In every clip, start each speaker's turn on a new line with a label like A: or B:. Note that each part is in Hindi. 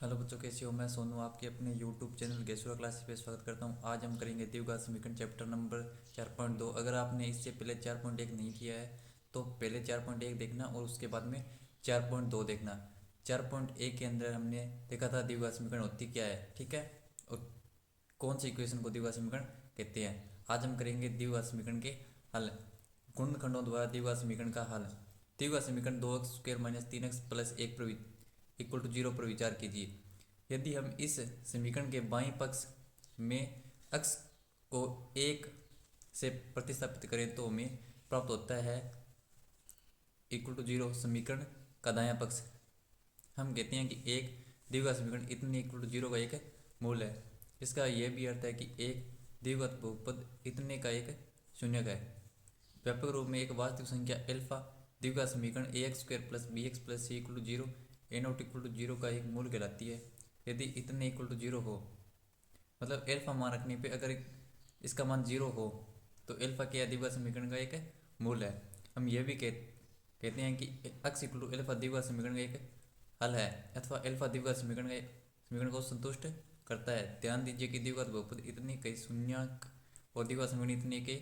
A: हेलो बच्चों, कैसे हो? मैं सोनू आपके अपने यूट्यूब चैनल गेसुआ क्लासेस पे स्वागत करता हूं। आज हम करेंगे द्विघात समीकरण चैप्टर नंबर 4.2। अगर आपने इससे पहले 4.1 नहीं किया है तो पहले 4.1 देखना और उसके बाद में 4.2 देखना। 4.1 के अंदर हमने देखा था द्विघात समीकरण होती क्या है, ठीक है, और कौन सी इक्वेशन को द्विघात समीकरण कहते हैं। आज हम करेंगे द्विघात समीकरण के हल, गुणनखंडों द्वारा द्विघात समीकरण का हल। द्विघात समीकरण 2x² - 3x + 1 पर इक्वल टू 0 पर विचार कीजिए। यदि हम इस समीकरण के बाईं पक्ष में x को 1 से प्रतिस्थापित करें तो हमें प्राप्त होता है इक्वल टू 0 समीकरण का दायां पक्ष। हम कहते हैं कि एक द्विघात समीकरण इतने इक्वल टू 0 का एक मूल है। इसका यह भी अर्थ है कि एक द्विघात बहुपद इतने का एक शून्यक है। व्यापक रूप में एक वास्तविक संख्या एल्फा द्विघात समीकरण ax² + bx + c = 0 a0 = 0 का एक मूल कहलाती है। यदि इतने इक्वल टू 0 हो, मतलब एल्फा मान रखने पे अगर इसका मान 0 हो तो एल्फा क्या द्विघात समीकरण का एक मूल है। हम यह भी कहते हैं कि x = एल्फा द्विघात समीकरण का एक हल है अथवा एल्फा द्विघात समीकरण को संतुष्ट करता है। ध्यान दीजिए कि द्विघात बहुपद इतने कई शून्यक और द्विघात समीकरण इतने के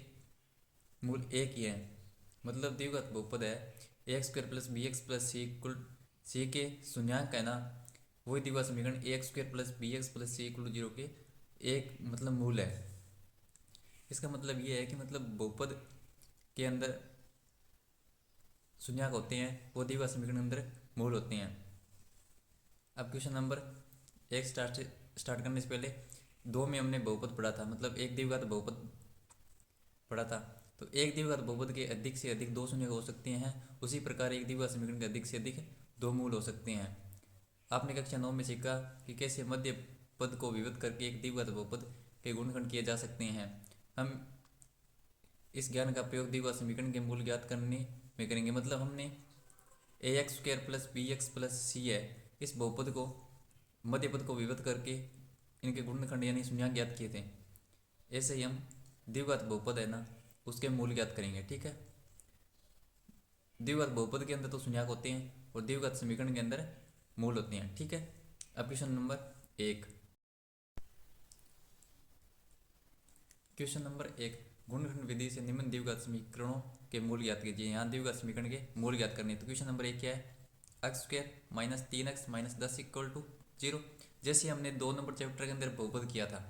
A: मूल एक ही है। मतलब द्विघात बहुपद है ax² + bx + c के शून्यक है ना, वही द्विघात समीकरण ax² + bx + c = 0 के एक मतलब मूल है। इसका मतलब ये है कि मतलब बहुपद के अंदर शून्यक होते हैं वो द्विघात समीकरण के अंदर मूल होते हैं। अब क्वेश्चन नंबर एक स्टार्ट करने से पहले दो में हमने बहुपद पढ़ा था, मतलब एक द्विघात बहुपद पढ़ा था। तो एक द्विघात बहुपद के अधिक से अधिक दो शून्य हो सकते हैं, उसी प्रकार एक द्विघात समीकरण के अधिक से अधिक दो मूल हो सकते हैं। आपने कक्षा 9 में सीखा कि कैसे मध्य पद को विभक्त करके एक द्विघात बहुपद के गुणनखंड किए जा सकते हैं। हम इस ज्ञान का प्रयोग द्विघात समीकरण के मूल ज्ञात करने में करेंगे। मतलब हमने ax² + bx + c है, इस बहुपद को मध्य पद को विभक्त करके इनके गुणनखंड यानी शून्यक ज्ञात किए थे। ऐसे ही हम द्विघात बहुपद है ना, उसके मूल ज्ञात करेंगे, ठीक है। द्विघात बहुपद के अंदर तो शून्यक होते हैं और द्विघात समीकरण के अंदर मूल होते हैं, ठीक है। अब क्वेश्चन नंबर एक, क्वेश्चन नंबर एक, गुणनखंड विधि से निम्न द्विघात समीकरणों के मूल ज्ञात कीजिए। यहाँ द्विघात समीकरण के मूल ज्ञात करने। तो क्वेश्चन नंबर एक क्या है, x² - 3x - 10 = 0। जैसे हमने 2 नंबर चैप्टर के अंदर बहुपद किया था,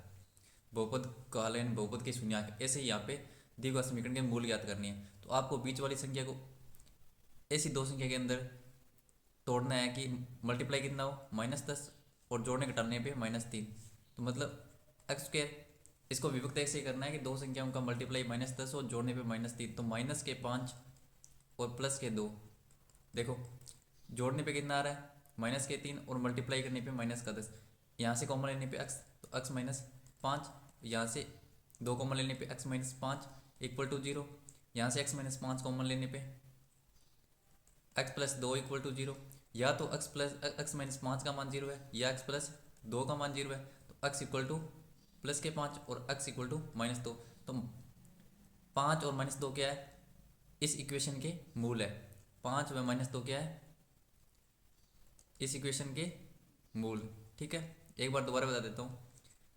A: बहुपद का हल यानी बहुपद के शून्यक, ऐसे ही यहाँ पे द्विघात समीकरण के मूल ज्ञात करने हैं। तो आपको बीच वाली संख्या को ऐसी दो संख्या के अंदर तोड़ना है कि मल्टीप्लाई कितना हो -10 और जोड़ने घटाने पे -3। तो मतलब x², इसको विभक्त ऐसे ही करना है कि दो संख्याओं का मल्टीप्लाई -10 और जोड़ने पे -3। तो -5 और +2, देखो जोड़ने पे कितना आ रहा है -3 और मल्टीप्लाई करने पे -10। यहाँ से कॉमन लेने पे x, तो x -5, यहाँ से 2 कॉमन लेने पे x -5 = 0। यहाँ से x -5 कॉमन लेने पे x + 2 = 0। या तो x -5 का मान 0 है या x + 2 का मान 0 है। तो x = +5 और x = -2। तो 5 और -2 क्या है, इस इक्वेशन के मूल है। 5 व -2 क्या है, इस इक्वेशन के मूल, ठीक है। एक बार दोबारा बता देता हूँ।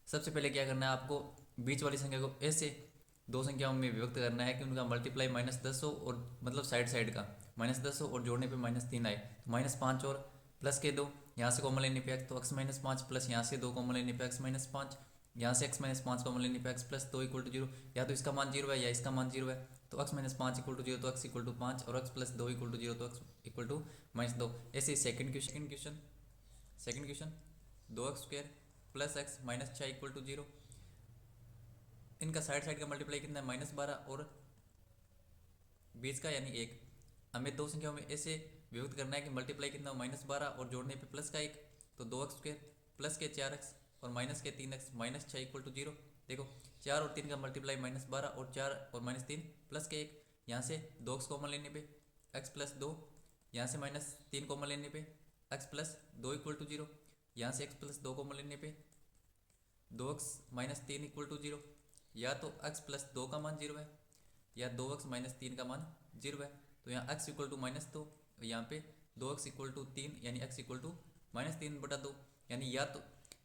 A: सबसे पहले क्या करना है, आपको बीच वाली संख्या को ऐसे दो संख्याओं में विभक्त करना है कि उनका मल्टीप्लाई -10 हो और मतलब साइड साइड का -10 हो और जोड़ने पे -3 आए। तो -5 और +2, यहाँ से कॉमन लेने पे x, तो x -5 प्लस यहाँ से 2 कॉमन लेने पे x -5, यहाँ से x -5 कॉमन लेने पे x + 2 = 0। या तो इसका मान 0 है या इसका मान 0 है। तो x -5 = 0 तो x = 5 और x + 2 = 0 तो x = -2। ऐसे सेकंड क्वेश्चन 2x² + x - 6 = 0। इनका साइड साइड का मल्टीप्लाई कितना है, -12 और बीच का यानी 1। हमें दो संख्याओं में ऐसे विभक्त करना है कि मल्टीप्लाई कितना हो, -12 और जोड़ने पे +1। तो 2x² प्लस के 4x और माइनस के 3x -6 = 0। देखो 4 और 3 का मल्टीप्लाई -12 और 4 और -3 प्लस के 1। यहाँ से 2x कॉमन लेने पे x + 2, यहाँ से -3 कॉमन लेने पे x + 2 = 0। यहाँ से x + 2 कॉमन लेने पे 2x - 3 = 0। या तो x + 2 का मान 0 है या 2x - 3 का मान 0 है। तो यहाँ x = -2, यहाँ पे 2x = 3 यानी x = -3/2। यानी या तो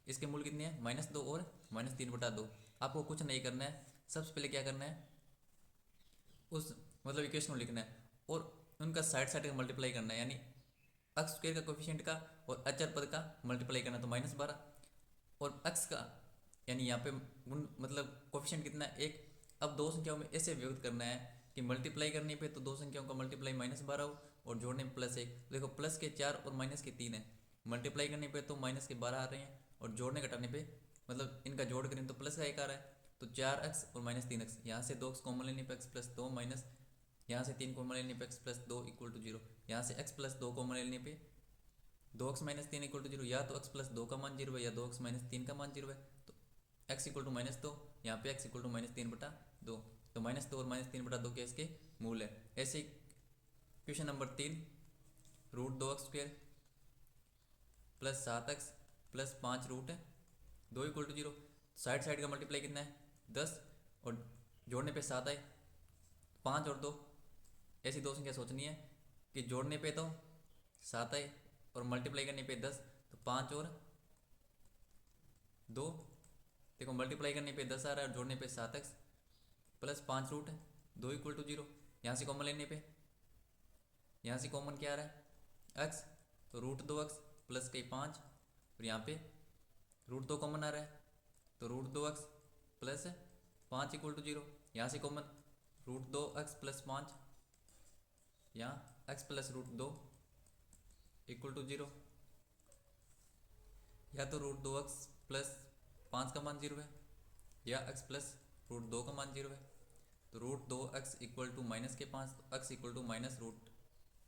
A: इसके मूल कितने हैं -2 और -3/2। आपको कुछ नहीं करना है, सबसे पहले क्या करना है उस मतलब इक्वेशन को लिखना है और उनका साइड साइड का मल्टीप्लाई करना है, यानी अक्स स्क्वायर का कोफिशिएंट का और अचर पद का मल्टीप्लाई करना, तो -12 और अक्स का यानी यहाँ पे मतलब कोफिशिएंट कितना है 1। अब दो संख्याओं में ऐसे व्यक्त करना है कि मल्टीप्लाई करने पे तो दो संख्याओं का मल्टीप्लाई -12 हो और जोड़ने में +1। देखो प्लस के 4 और माइनस के 3 है, मल्टीप्लाई करने पे तो माइनस के 12 आ रहे हैं और जोड़ने घटाने पे मतलब इनका जोड़ करें तो प्लस का 1 आ रहा है। तो 4x और -3x, यहाँ से 2x कॉमन लेने पे x प्लस 2 माइनस यहाँ से 3 कॉमन लेने पे x प्लस 2 इक्वल टू 0। यहाँ से x प्लस 2 कॉमन लेने पे 2x माइनस 3 इक्वल टू 0। या तो x प्लस 2 का मान 0 है या 2x माइनस 3 का मान 0 है, तो x इक्वल टू -2, यहाँ पे x इक्वल टू -3/2। तो -2 और -3/2 के इसके मूल है। ऐसे question number 3, √2x² plus 7x plus 5√2 equal to 0। Side side का मल्टीप्लाई कितना है 10 और जोड़ने पे 7 आए, 5 और 2 ऐसी दो संख्या सोचनी है कि जोड़ने पे तो 7 आए और मल्टीप्लाई करने पे 10, तो 5 और 2। देखो मल्टीप्लाई करने पे 10 आ रहा है और जोड़ने पे 7x प्लस 5√2 इक्वल टू 0। यहाँ से कॉमन लेने पे यहाँ से कॉमन क्या आ रहा है x, तो √2x प्लस के 5 और यहाँ पे √2 कॉमन आ रहा है तो √2x प्लस 5 इक्वल टू 0। यहाँ से कॉमन √2x प्लस 5, यहाँ x प्लस √2 इक्वल टू 0। या तो √2x प्लस 5 का मान 0 है या x प्लस √2 का मान 0 है। तो √2x इक्वल टू माइनस के 5, तो x equal to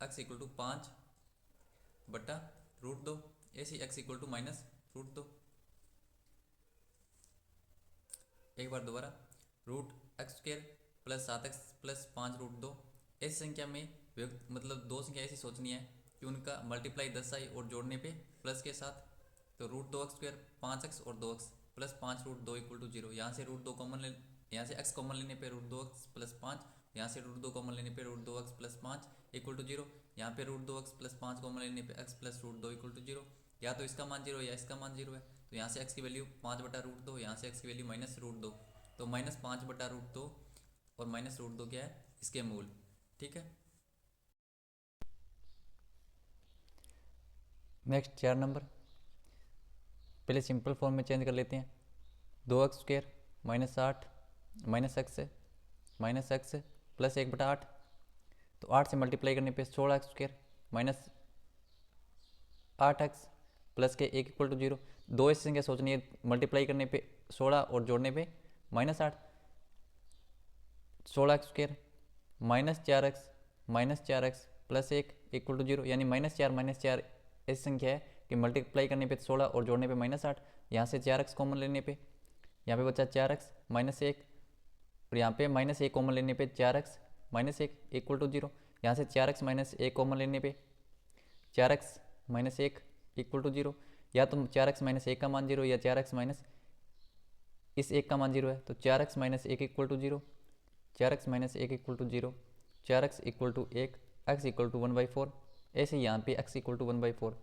A: x equal to 5/√2, ऐसी x इक्वल टू -√2। एक बार दोबारा, √x² प्लस 7x प्लस 5√2, ऐसी संख्या में मतलब दो संख्या ऐसी सोचनी है कि उनका मल्टीप्लाई 10 आए और जोड़ने पे प्लस के साथ, तो √2x² 5x और 2x प्लस 5√2 इक्वल टू 0। यहाँ से √2 कॉमन ले, यहाँ से x कॉमन लेने पे √2x प्लस 5, यहाँ से √2 कॉमन लेने पे √2x प्लस 5 इक्वल टू 0। यहाँ पे √2x प्लस 5 कॉमन लेने पे x प्लस √2 इक्वल टू 0। या तो इसका मान 0 या इसका मान 0 है, तो यहाँ से x की वैल्यू 5/√2, यहाँ से x की वैल्यू -√2, तो -5/√2 और -√2 क्या है इसके मूल। ठीक है, नेक्स्ट 4 नंबर, पहले सिंपल फॉर्म में चेंज कर लेते हैं। 2x² -8 -x प्लस 1/8, तो 8 से मल्टीप्लाई करने पे 16x² माइनस 8x प्लस के 1 इक्वल टू 0। दो ऐसी संख्या सोचनी है मल्टीप्लाई करने पे 16 और जोड़ने पे -8, 16x² -4x plus 1 equal to 0, यानी -4 ऐसी संख्या है कि मल्टीप्लाई करने पे 16 और जोड़ने पे -8। यहाँ से 4x कॉमन लेने पे यहाँ पे बचा 4x -1 और यहाँ पे -1 कॉमन लेने पे 4x -1 इक्वल टू 0। यहाँ से 4x -1 कॉमन लेने पे 4x -1 इक्वल टू 0। या तो 4x -1 का मान 0 या 4x माइनस इस 1 का मान 0 है, तो 4x -1 equal to 0, 4x -1 equal to 0, 4x equal to 1, x equal to 1/4। ऐसे यहाँ पे x इक्वल टू 1/4।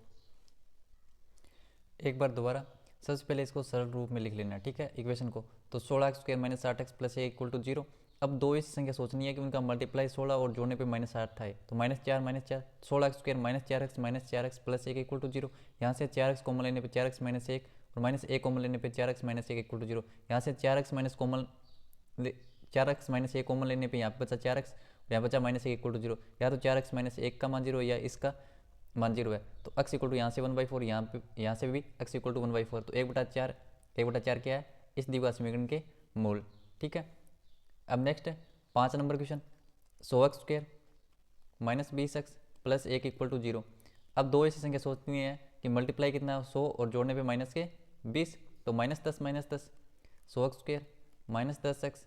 A: एक बार दोबारा, सबसे पहले इसको सरल रूप में लिख लेना, ठीक है, इक्वेशन को। तो 16x² -8x plus 1 equal to 0। अब दो ऐसी संख्या सोचनी है कि उनका मल्टीप्लाई 16 और जोड़ने पे -8 था, तो -4 16x² -4x plus 1 equal to 0। यहाँ से 4x कॉमन लेने पे 4x -1 और -1 कॉमन लेने पे 4x -1 इक्वल टू 0। यहाँ से 4x -1 कॉमन लेने पे यहाँ पे बचा 4x और यहाँ बचा -1 इक्वल टू 0। या तो 4x -1 का मान 0 या इसका मान 0 है, तो x इक्वल टू यहाँ से 1/4, यहाँ से भी x इक्वल टू 1/4, तो 1/4 क्या है इस द्विघात समीकरण के मूल। ठीक है, अब नेक्स्ट है 5 नंबर question, 100x² -20x plus 1 equal to 0। अब दो ऐसी संख्या सोचनी है कि मल्टीप्लाई कितना है 100 और जोड़ने पे -20, तो -10 100x² -10x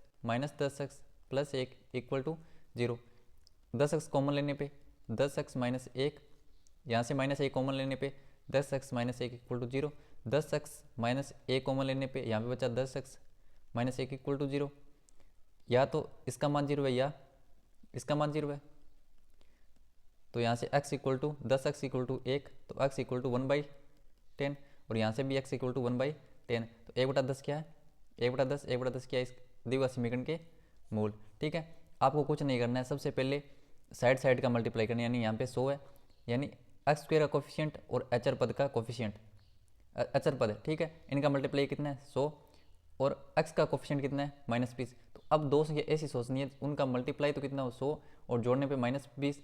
A: plus 1 equal to 0। 10x common लेने पे 10x -1, यहाँ से -1 कॉमन लेने पे 10x -1 equal to 0। 10x -1 common लेने पे यहाँ पे बचा 10x -1 इक्वल टू 0। या तो इसका मान 0 है या इसका मान 0 है, तो यहाँ से x equal to 10x equal to 1, तो x इक्वल टू 1/10 और यहाँ से भी x इक्वल टू 1/10। तो 1/10 क्या है, 1/10 क्या है, इस दिए हुए समीकरण के मूल। ठीक है, आपको कुछ नहीं करना है, सबसे पहले साइड का मल्टीप्लाई करना है, यानी यहाँ पे 100 है, यानी एक्स स्क्वायर का कोफिशिएंट और अचर पद का कोफिशिएंट, अचर पद है, ठीक है, इनका मल्टीप्लाई कितना है 100, और x का कोफिशिएंट कितना है -20। तो अब दो संख्या ऐसी सोचनी है, उनका मल्टीप्लाई तो कितना हो 100 और जोड़ने पे -20,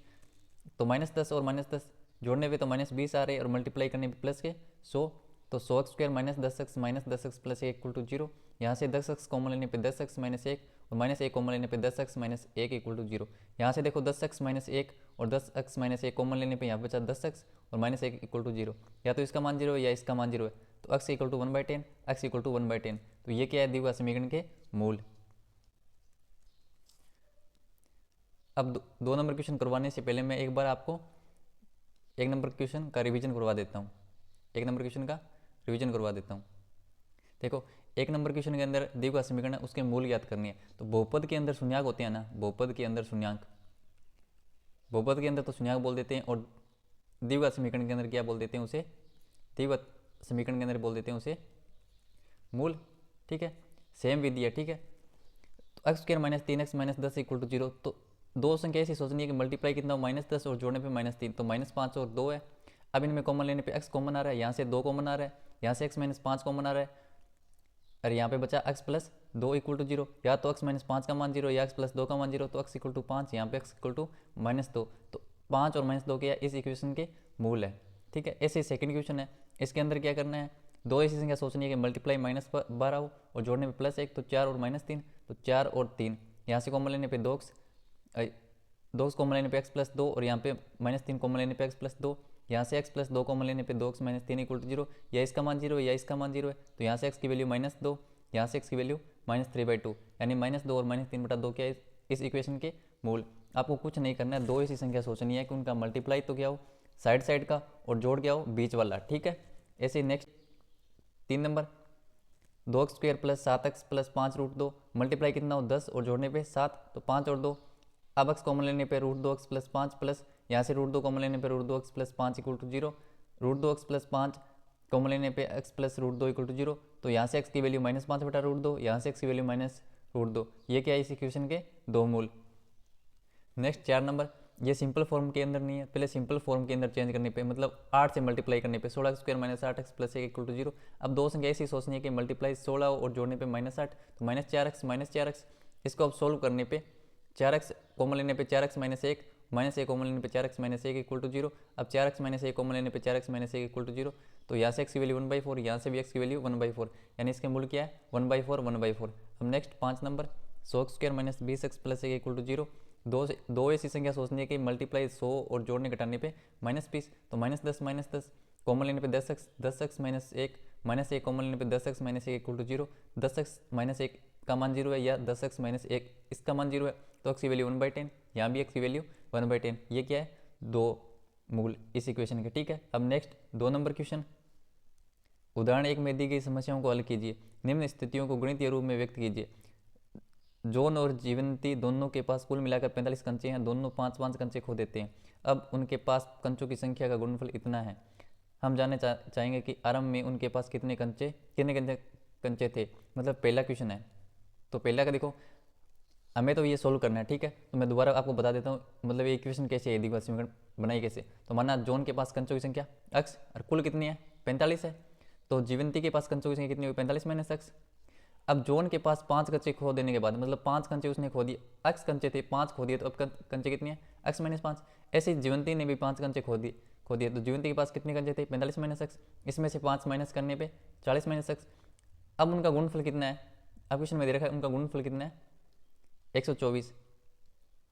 A: तो -10 और -10 जोड़ने पे तो -20 आ रहे हैं और मल्टीप्लाई करने पे प्लस के 100, तो 100x² -10x plus 1 equal to 0। यहाँ से 10x कॉमन लेने पे 10x - 1 और -1 कॉमन लेने पे 10x - 1 इक्वल टू 0। यहाँ से देखो 10x - 1 और 10x - 1 कॉमन लेने पे यहाँ बचा 10x और -1 इक्वल टू 0। या तो इसका मान 0 है या इसका मान 0 है, तो x equal to 1/10, x equal to 1/10। तो ये क्या है, दिए हुए समीकरण के मूल। अब दो नंबर क्वेश्चन करवाने से पहले मैं एक बार आपको एक नंबर क्वेश्चन का रिवीजन करवा देता हूँ, एक नंबर क्वेश्चन का रिवीजन करवा देता हूँ। देखो, एक नंबर क्वेश्चन के अंदर दिए हुआ समीकरण है, उसके मूल ज्ञात करनी है। तो बहुपद के अंदर शून्याक होते हैं ना, बहुपद के अंदर शून्याक, बहुपद के अंदर तो शून्याक बोल देते हैं, और दिए हुआ समीकरण के अंदर क्या बोल देते हैं उसे, दिए हुआ समीकरण के अंदर बोल देते हैं उसे मूल। ठीक है, सेम विधि है। ठीक है, तो x² - 3x - 10 इक्वल टू 0। तो दो संख्या ऐसी सोचनी है कि मल्टीप्लाई कितना हो -10 और जोड़ने पे -3, तो -5 और 2 है। अब इनमें कॉमन लेने पे x कॉमन आ रहा है, यहाँ से 2 कॉमन आ रहा है, यहाँ से x - 5 कॉमन आ रहा है, और यहाँ पे बचा x + 2 इक्वल टू 0। या तो x - 5 का मान 0 या x + 2 का मान 0, तो x इक्वल टू 5, यहाँ पे x इक्वल टू -2। तो 5 और -2 क्या इस इक्वेशन के मूल है। ठीक है, ऐसे सेकंड क्वेश्चन है, इसके अंदर क्या करना है, दो ऐसी संख्या सोचनी है कि मल्टीप्लाई -12 हो और जोड़ने में +1, तो 4 और -3, तो 4 और 3, यहाँ से कॉमन लेने पे 2x कॉमन लेने पे x + 2 और यहाँ पे -3 कॉमन लेने पे x + 2, यहाँ से x + 2 कॉमन लेने पे 2x - 3 इक्वल टू 0। या इसका मान 0 है या इसका मान 0 है, तो यहाँ से x की वैल्यू -2, यहाँ से x की वैल्यू -3/2, यानी -2 और -3/2 क्या है इस इक्वेशन के मूल। आपको कुछ नहीं करना है, दो ऐसी संख्या सोचनी है कि उनका मल्टीप्लाई तो क्या हो साइड का और जोड़ क्या हो बीच वाला। ठीक है, ऐसे next 3 number, 2x² + 7x + 5√2 multiply कितना हो 10 और जोड़ने पे 7, तो 5 और 2। अब x कॉमन लेने पे √2x + 5 प्लस यहाँ से √2 कॉमन लेने पे √2x + 5 equal to 0। √2x + 5 common लेने पे x + √2 इक्वल टू 0। तो यहाँ से x की वैल्यू -5/√2, यहाँ से x की वैल्यू -√2। ये क्या है इस इक्वेशन के दो मूल। नेक्स्ट 4 नंबर, ये सिंपल फॉर्म के अंदर नहीं है, पहले सिंपल फॉर्म के अंदर चेंज करने पे, मतलब 8 से मल्टीप्लाई करने पे 16x² - 8x + 1 इक्वल टू 0। अब दो संख्या ऐसी सोचनी है कि मल्टीप्लाई 16 और जोड़ने पे -8, तो -4x, इसको अब सोल्व करने पे 4x कॉमन लेने पे 4x - 1, -1 कॉमन लेने पे 4x - 1 इक्वल टू 0। अब 4x - 1 कॉमन लेने पे 4x - 1 इक्वल टू 0। तो यहाँ से x की वैल्यू 1/4, यहाँ से भी x की वैल्यू 1/4, यानी इसके मूल क्या है 1/4। अब next 5 number, 100x² - 20x + 1 equal to 0। दो ऐसी संख्या सोचनी है कि मल्टीप्लाई 100 और जोड़ने घटाने पे -20, तो -10 कॉमन लेने पे 10x - 1, -1 कॉमन लेने पे 10x - 1 इक्वल टू 0। 10x - 1 का मान 0 है या 10x - 1 इसका मान 0 है, तो x की वैल्यू 1/10, यहाँ भी x की वैल्यू 1/10। ये क्या है दो मूल इस इक्वेशन के। ठीक है, अब नेक्स्ट 2 नंबर क्वेश्चन, उदाहरण 1 में दी गई समस्याओं को हल कीजिए, निम्न स्थितियों को गणितीय रूप में व्यक्त कीजिए। जॉन और जीवंती दोनों के पास कुल मिलाकर 45 कंचे हैं, दोनों 5-5 कंचे खो देते हैं। अब उनके पास कंचों की संख्या का गुणनफल इतना है। हम जानना चाहेंगे कि आरंभ में उनके पास कितने कंचे थे। मतलब पहला क्वेश्चन है, तो पहला का देखो हमें तो ये सोल्व करना है। ठीक है, तो मैं दोबारा आपको बता देता हूँ, मतलब ये इक्वेशन कैसे है, दिगवा समीकरण बनाई कैसे। तो माना जॉन के पास कंचों की संख्या x और कुल कितनी है 45 है, तो जीवंती के पास कंचों की संख्या कितनी हुई 45 - x। अब जॉन के पास 5 कंचे खो देने के बाद, मतलब 5 कंचे उसने खो दिए, x कंचे थे 5 खो दिए, तो अब कंचे कितनी है x - 5। ऐसे जीवंती ने भी 5 कंचे खो दिए, तो जीवंती के पास कितने कंचे थे 45 - x, इसमें से 5 माइनस करने पे 40 - x। अब उनका गुणनफल कितना है, अब क्वेश्चन में दे रखा है उनका गुणनफल कितना है 124।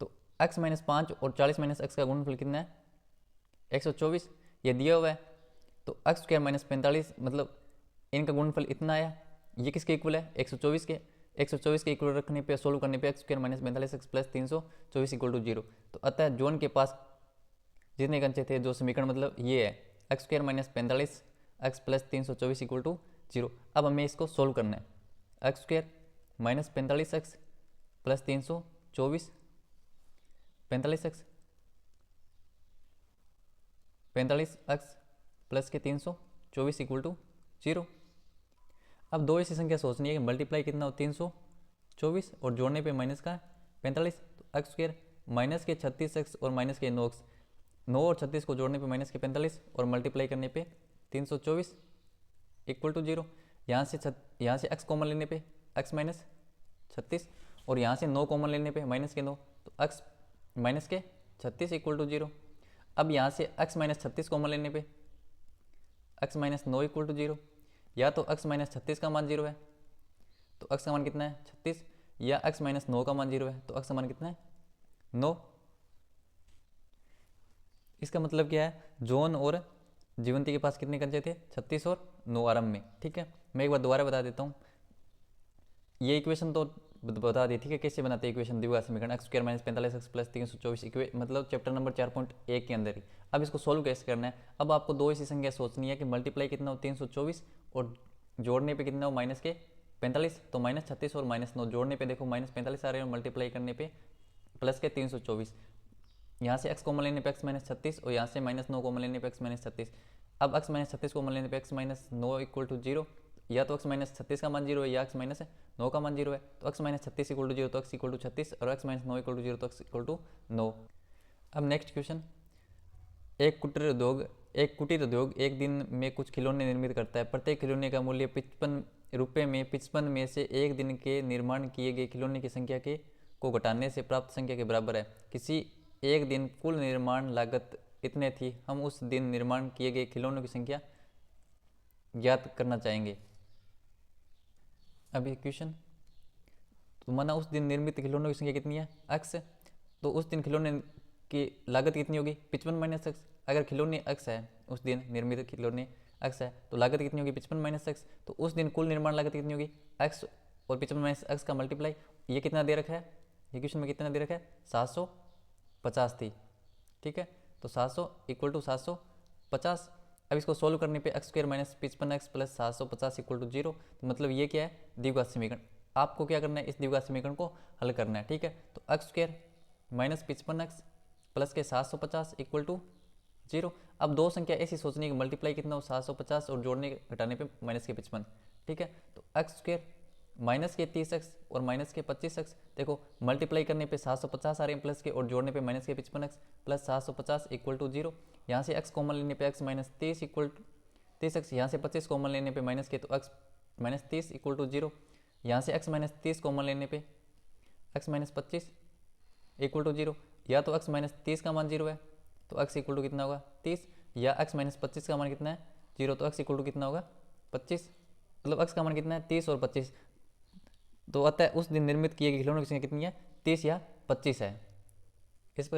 A: तो x - 5 और 40 - x का गुणनफल कितना है 124, ये दिया हुआ है। तो x² - 45 मतलब इनका गुणनफल इतना आया, ये किसके इक्वल है 124 के। 124 के इक्वल रखने पे सोल्व करने पे x² - 45x + 324 इक्वल टू 0। तो अतः जॉन के पास जितने कंचे थे, जो समीकरण मतलब ये है x² - 45x + 324 इक्वल टू 0। अब हमें इसको सोल्व करना है, x² - 45x + 324, 45x प्लस के 324 इक्वल टू 0। अब दो ऐसी संख्या सोचनी है कि मल्टीप्लाई कितना हो 324 और जोड़ने पे माइनस का 45, तो एक्स स्क्वायर माइनस के 36x और माइनस के 9x, 9 और 36 को जोड़ने पे माइनस के 45 और मल्टीप्लाई करने पे 324 इक्वल टू 0। यहाँ से x कॉमन लेने पे x माइनस 36 और यहाँ से 9 कॉमन लेने पे माइनस के 9, तो x माइनस के 36 इक्वल टू 0। अब यहाँ से x माइनस 36 कॉमन लेने पे x माइनस 9 इक्वल टू 0। या तो x माइनस 36 का मान 0 है तो x का मान कितना है 36, या x माइनस 9 का मान 0 है तो x का मान कितना है 9। इसका मतलब क्या है, जॉन और जीवंती के पास कितने कंचे थे 36 और 9 आरंभ में। ठीक है, मैं एक बार दोबारा बता देता हूँ। ये इक्वेशन तो बता दी, ठीक है, कैसे बनाते हैं इक्वेशन द्विघात समीकरण x square minus 45x plus 324 मतलब चैप्टर नंबर 4.1 के अंदर ही। अब इसको सोल्व कैसे करना है, अब आपको दो ऐसी संख्या सोचनी है कि मल्टीप्लाई कितना हो 324 और जोड़ने पे कितना हो माइनस के 45, तो माइनस 36 और माइनस 9 जोड़ने पे देखो माइनस 45 आ रहे हैं और मल्टीप्लाई करने पे प्लस के 324। यहाँ से x कॉमन लेने पे x माइनस 36 और यहाँ से माइनस 9 कॉमन लेने पे x माइनस 36। अब x माइनस 36 कॉमन लेने पे x माइनस 9 इक्वल टू 0, या तो x माइनस 36 का मान 0 है या x माइनस 9 का मान 0 है, तो x माइनस 36 इक्वल टू 0 तो x इक्वल टू 36 और x माइनस 9 इक्वल टू 0 तो x इक्वल टू 9। अब नेक्स्ट क्वेश्चन, एक कुटीर उद्योग एक दिन में कुछ खिलौने निर्मित करता है। प्रत्येक खिलौने का मूल्य 55 रुपये में 55 में से एक दिन के निर्माण किए गए खिलौने की संख्या के को घटाने से प्राप्त संख्या के बराबर है। किसी एक दिन कुल निर्माण लागत इतने थी, हम उस दिन निर्माण किए गए खिलौनों की संख्या ज्ञात करना चाहेंगे। अभी क्वेश्चन, तो माना उस दिन निर्मित खिलौनों की संख्या कितनी है x, तो उस दिन खिलौने की लागत कितनी होगी 55 माइनस एक्स। अगर खिलौने x है, उस दिन निर्मित खिलौने x है तो लागत कितनी होगी 55 माइनस एक्स, तो उस दिन कुल निर्माण लागत कितनी होगी x और 55 माइनस एक्स का मल्टीप्लाई। ये कितना दे रखा है, ये क्वेश्चन में कितना दे रखा है 750 थी। ठीक है, तो 700 इक्वल टू 750। अब इसको सोल्व करने पे x square minus 55x plus 750 equal to 0, तो मतलब ये क्या है द्विघात समीकरण। आपको क्या करना है, इस द्विघात समीकरण को हल करना है। ठीक है, तो x square minus 55x plus के 750 इक्वल टू 0। अब दो संख्या ऐसी सोचनी है कि मल्टीप्लाई कितना हो 750 और जोड़ने घटाने पे माइनस के 55। ठीक है, तो एक्स स्क्वायर माइनस के 30x और माइनस के 25x, देखो मल्टीप्लाई करने पे 750 आ रहे हैं प्लस के और जोड़ने पे माइनस के 55x प्लस 750 इक्वल टू 0। यहाँ से x कॉमन लेने पे x minus 30 equal to 30x, यहाँ से 25 कॉमन लेने पे माइनस के तो x माइनस 30 इक्वल टू 0। यहाँ से x माइनस 30 कॉमन लेने पे x माइनस 25 इक्वल टू 0, या तो x माइनस 30 का मान 0 है तो x इक्वल टू कितना होगा 30, या x माइनस 25 का मान कितना है 0 तो x इक्वल टू कितना होगा 25, मतलब x का मान कितना है 30 और 25। तो अतः उस दिन निर्मित किए गए खिलौनों की संख्या कितनी है 30 या 25 है। इस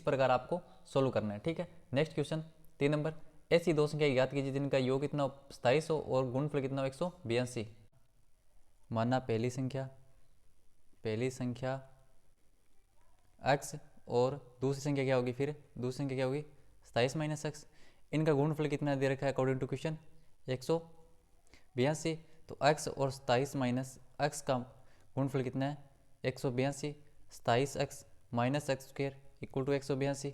A: प्रकार आपको सोल्व करना है। ठीक है, नेक्स्ट क्वेश्चन 3 नंबर, ऐसी दो संख्या ज्ञात कीजिए जिनका योग कितना 27 हो और गुणनफल कितना हो 182। माना पहली संख्या x और दूसरी संख्या क्या होगी, फिर दूसरी संख्या क्या होगी 27 माइनस एक्स। इनका गुणनफल कितना दे रखा है अकॉर्डिंग टू क्वेश्चन 182। तो x और 27 माइनस एक्स का गुणनफल कितना है 182। 27x minus x square equal to 182।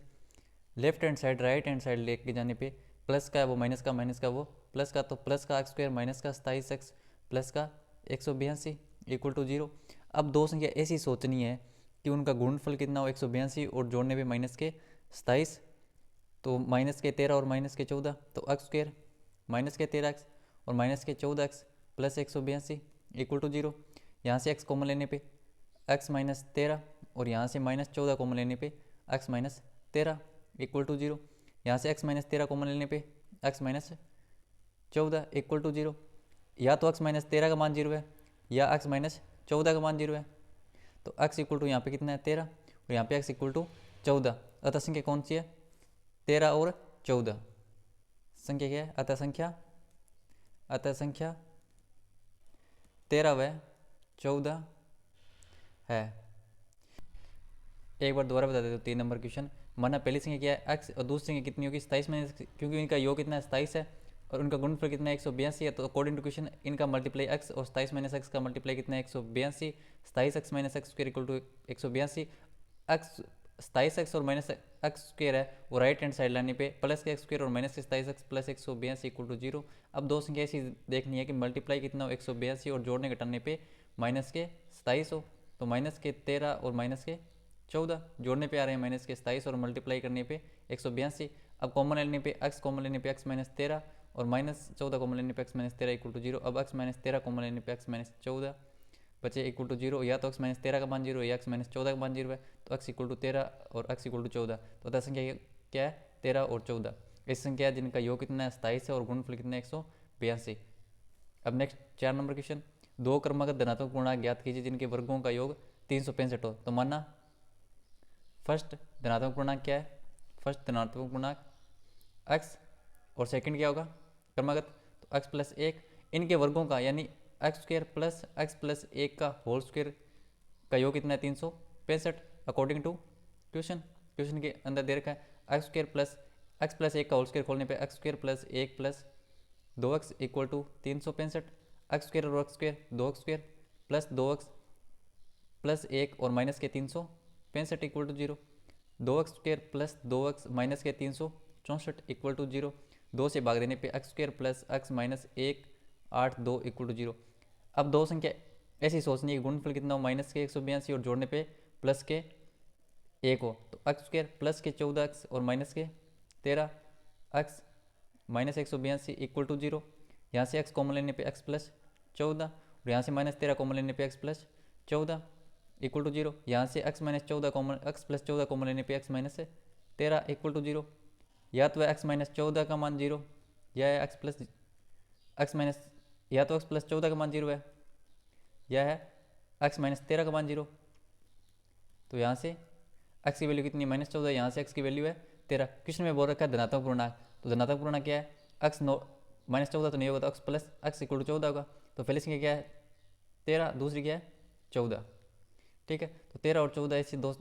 A: Left hand side right hand side लेके जाने पे प्लस का है वो माइनस का, माइनस का वो प्लस का, तो प्लस का एक्स स्क्वायर माइनस का 27x प्लस का 182 इक्वल टू 0। अब दो संख्या ऐसी सोचनी है कि उनका गुणनफल कितना हो 182 और जोड़ने पे माइनस के 27, तो माइनस के 13 और माइनस के 14, तो एक्स स्क्वायर माइनस के 13x और माइनस के 14x प्लस 182 इक्वल टू 0। यहाँ से x कॉमन लेने पे x माइनस 13 और यहाँ से माइनस 14 कॉमन लेने पे x माइनस 13 इक्वल टू 0। यहाँ से x माइनस 13 कॉमन लेने पे x माइनस 14 इक्वल टू 0, या तो x माइनस 13 का मान 0 है या x माइनस 14 का मान 0 है, तो x इक्वल टू यहाँ पे कितना है 13 और यहाँ पे x इक्वल टू 14। अतः संख्या कौन सी है 13 और 14। संख्या क्या है अतः संख्या 13 व 14 है। एक बार दोबारा बता देते हो 3 नंबर क्वेश्चन, माना पहली संख्या क्या है x और दूसरी संख्या कितनी होगी 27 माइनस, क्योंकि इनका योग कितना है 27 है और उनका गुणनफल कितना है 182 है, तो अकॉर्डिंग टू क्वेश्चन इनका मल्टीप्लाई x और 27 माइनस एक्स का मल्टीप्लाई कितना है 182। 27x minus x square equal to 182। x 27x और माइनस एक्स स्क्र है वो राइट हैंड साइड लाने पे प्लस के एक्स स्क्र और माइनस के 27x प्लस 182 इक्वल टू 0। अब दो संख्या ऐसी देखनी है कि मल्टीप्लाई कितना हो 182 और जोड़ने घटाने पे माइनस के 27 हो, तो माइनस के 13 और माइनस के 14 जोड़ने पे आ रहे हैं माइनस के 27 और मल्टीप्लाई करने पे 182। अब कॉमन लेने पे एक्स कॉमन लेने पे एक्स माइनस 13 और माइनस 14 कॉमन लेने पे एक्स माइनस 13 इक्वल टू 0। अब एक्स माइनस 13 कॉमन लेने पे एक्स माइनस 14 बचे इक्वल टू 0, या तो एक्स माइनस 13 का मान 0 या एक्स माइनस 14 का मान 0 है, तो एक्स इक्वल टू 13 और एक्स इक्वल टू 14, तो अतः संख्या क्या है 13 और 14। इस संख्या जिनका योग कितना है 27 है और गुणनफल कितना है 182। अब नेक्स्ट 4 नंबर क्वेश्चन, दो क्रमागत धनात्मक पूर्णांक ज्ञात कीजिए जिनके वर्गों का योग 365 हो। तो माना फर्स्ट धनात्मक पूर्णांक क्या है, फर्स्ट धनात्मक पूर्णांक एक्स और सेकंड क्या होगा क्रमागत, तो एक्स प्लस 1, इनके वर्गों का यानी एक्स स्क्र प्लस 1 का होल स्क्र का योग कितना है 365 अकॉर्डिंग टू क्वेश्चन। क्वेश्चन के अंदर दे रखा है एक्स प्लस 1 का होल स्क्र खोलने पे x square plus 1 plus 2x equal to 365, x square और x square 2x square plus 2x plus 1 और माइनस के 365 equal to 0, 2x square plus 2x minus के 364 इक्वल टू 0, 2 से भाग देने पे x square plus x minus 1 8 2 equal to 0। अब दो संख्या ऐसी सोचनी है गुणनफल कितना हो माइनस के 182 और जोड़ने पे प्लस के 1 हो, तो एक्स स्क्र प्लस के 14x और माइनस के 13x माइनस 182 इक्वल टू 0। यहाँ से x कॉमन लेने पे x प्लस 14 और यहाँ से माइनस 13 कॉमन लेने पे x प्लस 14 इक्वल टू 0। यहाँ से x minus 14 common x plus 14 common लेने पे x माइनस 13 इक्वल टू 0। या तो x माइनस 14 का मान 0 या है x माइनस या तो x प्लस 14 का मान 0 है या है x माइनस 13 का मान 0। तो यहाँ से x की वैल्यू कितनी है माइनस 14, यहाँ से x की वैल्यू है 13। क्वेश्चन में बोल रखा है धनात्मक पूर्णांक, तो धनात्मक पूर्णांक क्या है x माइनस 14 तो नहीं होगा, तो x plus x equal to 14 होगा। तो पहली संख्या क्या है 13, दूसरी क्या है 14, ठीक है। तो 13 और 14 ऐसी दो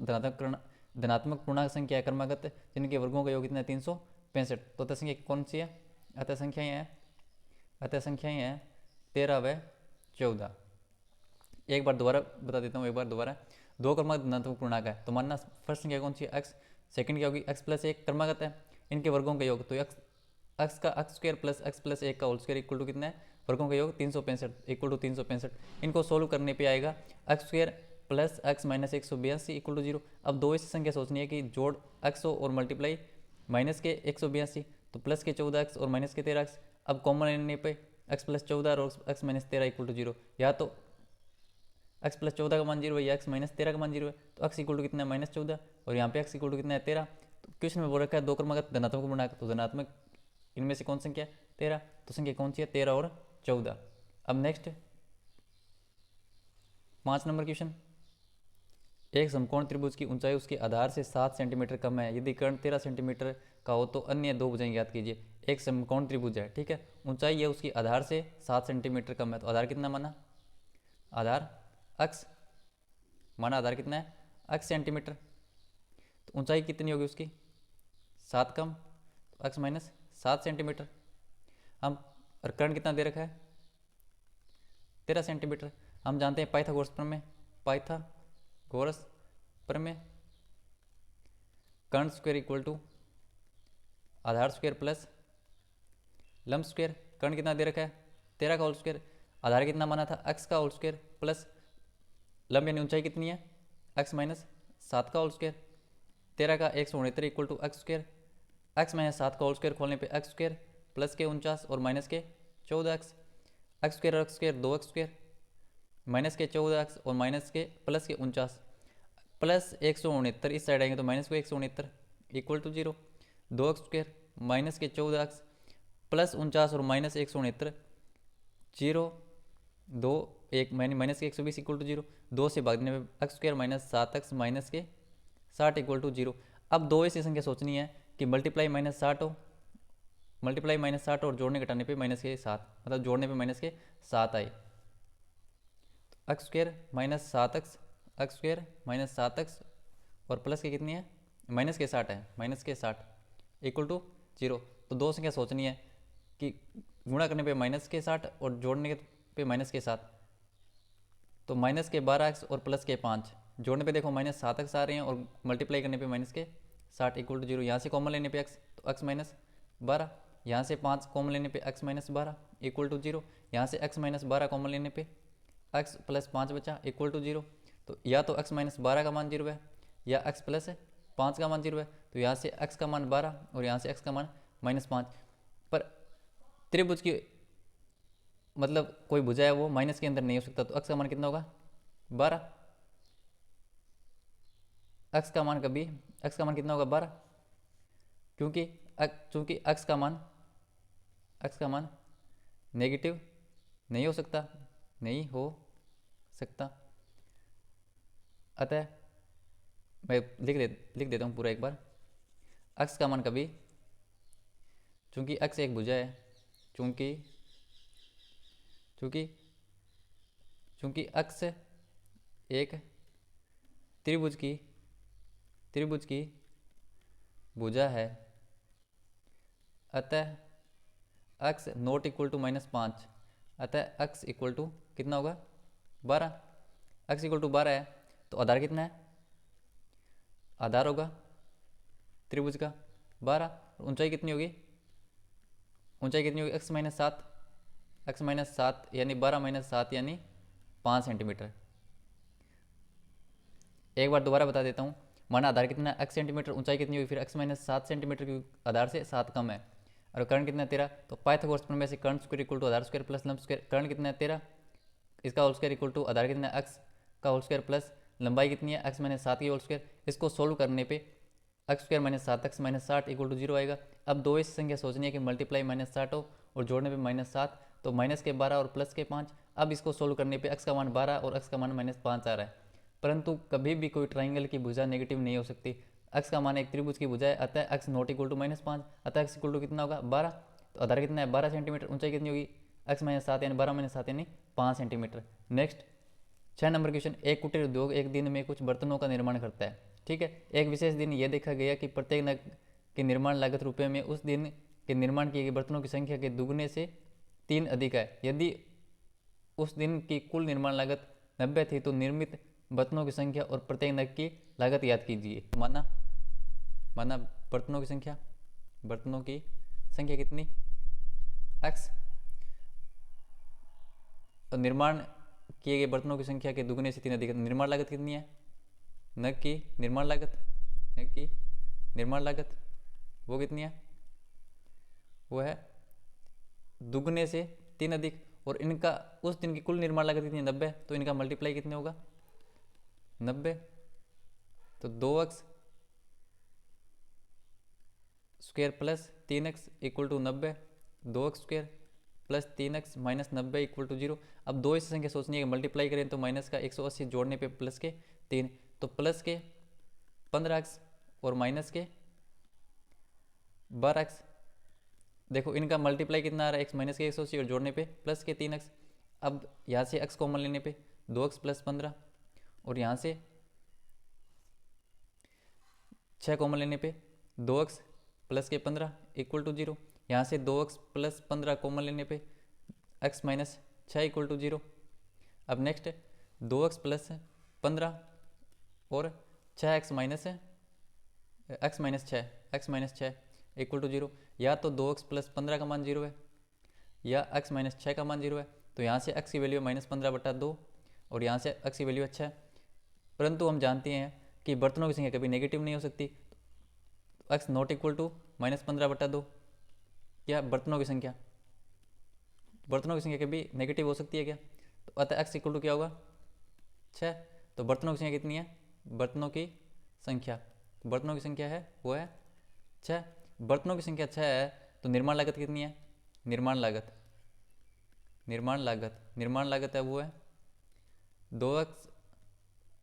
A: धनात्मक पूर्णांक संख्या क्रमागत जिनके वर्गों का योग कितना है 365। तो अतः संख्या कौन सी है, अतः संख्याएं हैं 13 व 14। एक बार दोबारा बता देता हूँ, एक बार दोबारा, दो क्रमागत धनात्मक पूर्णांक है, तो मानना फर्स्ट संख्या कौन सी है एक्स, सेकंड क्या होगी एक्स प्लस 1 क्रमागत है, इनके वर्गों का योग तो एक्स का एक्स स्क्र प्लस 1 का होल स्क्र इक्वल टू कितना है वर्गों का योग 365 इक्वल टू 365। इनको सोल्व करने पे आएगा x square plus x minus 182 equal to 0। अब दो ऐसी संख्या सोचनी है कि जोड़ एक्स हो और मल्टीप्लाई माइनस के 182, तो प्लस के 14x और माइनस के 13x। अब कॉमन लेने पे x प्लस 14 और x माइनस 13 इक्वल टू 0, या तो x प्लस 14 का मान 0 है या x माइनस 13 का मान 0 है, तो x इक्वल टू कितना है माइनस 14 और यहाँ पे x इक्वल टू कितना है 13। तो क्वेश्चन में बोल रखा है दो क्रमागत धनात्मक पूर्णांक, तो धनात्मक इनमें से कौन संख्या 13, तो संख्या कौन सी है 13 और 14। अब नेक्स्ट 5 नंबर क्वेश्चन, एक समकोण त्रिभुज की ऊंचाई उसके आधार से 7 सेंटीमीटर कम है, यदि कर्ण 13 सेंटीमीटर का हो तो अन्य दो भुजाएं ज्ञात कीजिए। एक समकोण त्रिभुज है, ठीक है, ऊंचाई है उसकी आधार से 7 सेंटीमीटर कम है, तो आधार कितना माना, आधार x माना, आधार कितना है x सेंटीमीटर, तो ऊंचाई कितनी होगी उसकी 7 कम, तो x माइनस 7 सेंटीमीटर। हम और कर्ण कितना दे रखा है 13 सेंटीमीटर। हम जानते हैं पाइथागोरस प्रमेय, कर्ण स्क्वायर इक्वल टू आधार स्क्वायर प्लस लंब स्क्वायर। कर्ण कितना दे रखा है 13 का होल स्क्वायर, आधार कितना माना था x का होल स्क्वायर प्लस लंब यानी ऊंचाई कितनी है x माइनस 7 का होल स्क्वायर। 13 का 169 equal to x square, x minus 7 का होल स्क्वायर खोलने पे एक्स स्क्वायर प्लस के 49 और माइनस के 14x, x square 2x square minus के 14x और माइनस के प्लस के 49 प्लस 169 इस साइड आएंगे तो माइनस को 169 equal to 0, 2x square minus के 14x प्लस 49 और माइनस 169 0 2 1 माइनस के 120 इक्वल टू 0, 2 से भागने में x square minus 7x minus के 60 इक्वल टू 0। अब दो ऐसी संख्या सोचनी है कि मल्टीप्लाई माइनस 60 और जोड़ने घटाने पे माइनस के 7, मतलब जोड़ने पे माइनस के 7 आए, तो एक्स स्क्वायर माइनस 7x और प्लस के कितनी है माइनस के 60 है, माइनस के 60 इक्वल टू 0। तो दो संख्या सोचनी है कि गुणा करने पे माइनस के 60 और जोड़ने पे माइनस के 7, तो माइनस के 12x और प्लस के 5, जोड़ने पे देखो माइनस 7x आ रहे हैं और मल्टीप्लाई करने पे माइनस के 60 इक्वल टू 0। यहाँ से कॉमन लेने पे x तो x माइनस 12, यहाँ से 5 कॉमन लेने पे x माइनस 12 इक्वल टू 0, यहाँ से x माइनस 12 कॉमन लेने पे x प्लस 5 बचा इक्वल टू 0। तो या तो x माइनस 12 का मान 0 है या x प्लस 5 का मान 0 है। तो यहाँ से x का मान 12 और यहाँ से x का मान माइनस 5। पर त्रिभुज की मतलब कोई भुजा है वो माइनस के अंदर नहीं हो सकता, तो x का मान कितना होगा 12। x का मान कितना होगा 12, क्योंकि x का मान नेगेटिव नहीं हो सकता, अतः मैं लिख देता हूँ पूरा एक बार। x का मान कभी, चूंकि x एक भुजा है, चूंकि x एक त्रिभुज की भुजा है, अतः x नॉट इक्वल टू -5, अतः x इक्वल टू कितना होगा 12। x इक्वल टू 12 है तो आधार कितना है, आधार होगा त्रिभुज का 12। ऊंचाई कितनी होगी x माइनस 7 यानी 12 माइनस 7 यानी 5 सेंटीमीटर। एक बार दोबारा बता देता हूँ, माना आधार कितना है x सेंटीमीटर, ऊंचाई कितनी होगी फिर x माइनस 7 सेंटीमीटर, क्योंकि आधार से 7 कम है। और कर्ण कितना है 13, तो पाइथागोरस प्रमेय से कर्ण स्क्वायर इक्वल टू आधार स्क्वायर प्लस लंब स्क्वायर। कर्ण कितना है 13, इसका होल स्क्वायर इक्वल टू आधार कितना है x का होल स्क्वायर प्लस लंबाई कितनी है x माइनस 7 की होल स्क्वायर। इसको सोल्व करने पे x square minus 7x minus 60 equal to 0 आएगा। अब दो इस संख्या सोचनी है कि मल्टीप्लाई -60 हो और जोड़ने पे -7, तो माइनस के 12 और प्लस के 5। अब इसको सोल्व करने पे x का मान 12 और x का मान -5 आ रहा है। परंतु कभी भी कोई ट्राइंगल की भुजा नेगेटिव नहीं हो सकती। x का मान एक त्रिभुज की भुजा है, अतः x नॉट इक्वल टू -5, अतः x इक्वल टू कितना होगा 12। तो आधार कितना है 12 सेंटीमीटर, ऊंचाई कितनी होगी x माइनस 7 यानी 12 माइनस 7 यानी 5 सेंटीमीटर। नेक्स्ट 6 नंबर क्वेश्चन, एक कुटीर उद्योग एक दिन में कुछ बर्तनों का निर्माण करता है। ठीक है, एक विशेष दिन यह देखा गया कि प्रत्येक नग की निर्माण लागत रुपये में उस दिन के निर्माण किए गए बर्तनों की संख्या के दुगने से 3 अधिक है। यदि उस दिन की कुल निर्माण लागत 90 थी तो निर्मित बर्तनों की संख्या और प्रत्येक नग की लागत याद कीजिए। माना बर्तनों की संख्या कितनी x, और निर्माण किए गए बर्तनों की संख्या के दुगने से 3 अधिक। निर्माण लागत कितनी है, नग की निर्माण लागत वो कितनी है, वो है दुगने से 3 अधिक, और इनका उस दिन की कुल निर्माण लागत कितनी है 90, तो इनका मल्टीप्लाई कितने होगा 90। तो 2x square plus 3x equal to 90, 2x square plus 3x minus 90 equal to 0। अब दो इस संख्या सोचनी है कि मल्टीप्लाई करें तो माइनस का 180 जोड़ने पे प्लस के 3, तो प्लस के 15x और माइनस के 12x। देखो इनका मल्टीप्लाई कितना आ रहा है, x माइनस के 180 और जोड़ने पे प्लस के 3x। अब यहाँ से x कॉमन लेने पे 2x प्लस 15 और यहाँ से 6 कॉमन लेने पे 2x प्लस के 15 इक्वल टू 0। यहाँ से 2x प्लस 15 कॉमन लेने पे x माइनस 6 इक्वल टू 0। अब नेक्स्ट 2x प्लस 15 और 6x माइनस छः इक्वल टू 0। या तो 2x प्लस 15 का मान 0 है या x माइनस 6 का मान 0 है। तो यहाँ से x की वैल्यू -15/2 और यहाँ से x की वैल्यू अच्छा है। परंतु हम जानते हैं कि बर्तनों की संख्या कभी नेगेटिव नहीं हो सकती, तो x नॉट इक्वल टू -15/2। क्या बर्तनों की संख्या कभी नेगेटिव हो सकती है क्या, तो अतः x इक्वल टू क्या होगा 6। तो बर्तनों की संख्या कितनी है, बर्तनों की संख्या है वो है 6। बर्तनों की संख्या 6 है तो निर्माण लागत कितनी है, निर्माण लागत है वो है 2x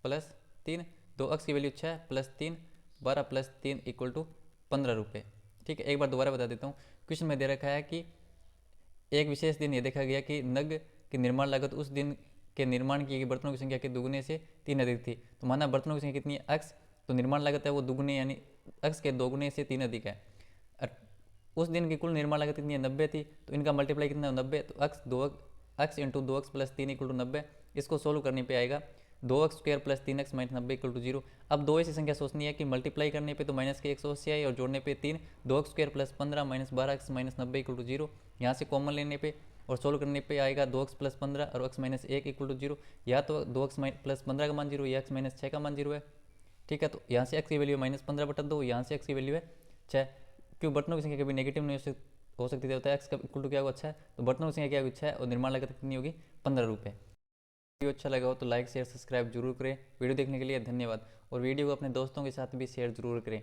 A: प्लस 3, 2x की value 6 plus 3 12 plus 3 equal to 15 रुपये। ठीक है, एक बार दोबारा बता देता हूँ। क्वेश्चन में दे रखा है कि एक विशेष दिन ये देखा गया कि नग की निर्माण लागत उस दिन के निर्माण किए गए बर्तनों की संख्या के दुगने से 3 अधिक थी। तो माना बर्तनों की संख्या कितनी है x, तो निर्माण लागत है वो दुगने यानी x के दोगुने से 3 अधिक है। उस दिन की कुल निर्माण लागत कितनी है 90 थी, तो इनका मल्टीप्लाई कितना है 90, तो x into 2x plus 3 equal to 90। इसको सोल्व करने पे आएगा 2x² plus 3x minus 90 equal to 0। अब दो ऐसी संख्या सोचनी है कि मल्टीप्लाई करने पे तो माइनस के 180 आई और जोड़ने पे 3, 2x² plus 15 minus 12x minus 90 equal to 0। यहाँ से कॉमन लेने पे और सोल्व करने पे आएगा 2x प्लस 15 और x माइनस 1 इक्वल टू 0। या तो 2x प्लस 15 का मान 0 या x माइनस 6 का मान 0 है। ठीक है, तो यहाँ से x की वैल्यू माइनस 15 बटा 2, यहाँ से x की वैल्यू है 6। क्यों बटनों की संख्या कभी नेगेटिव नहीं हो सकती थी, होता है x का इक्वल टू क्या होगा 6, तो बटनों की संख्या क्या होगी 6 और निर्माण लागत कितनी होगी 15 रुपये। वीडियो अच्छा लगा हो तो लाइक शेयर सब्सक्राइब जरूर करें। वीडियो देखने के लिए धन्यवाद और वीडियो को अपने दोस्तों के साथ भी शेयर जरूर करें।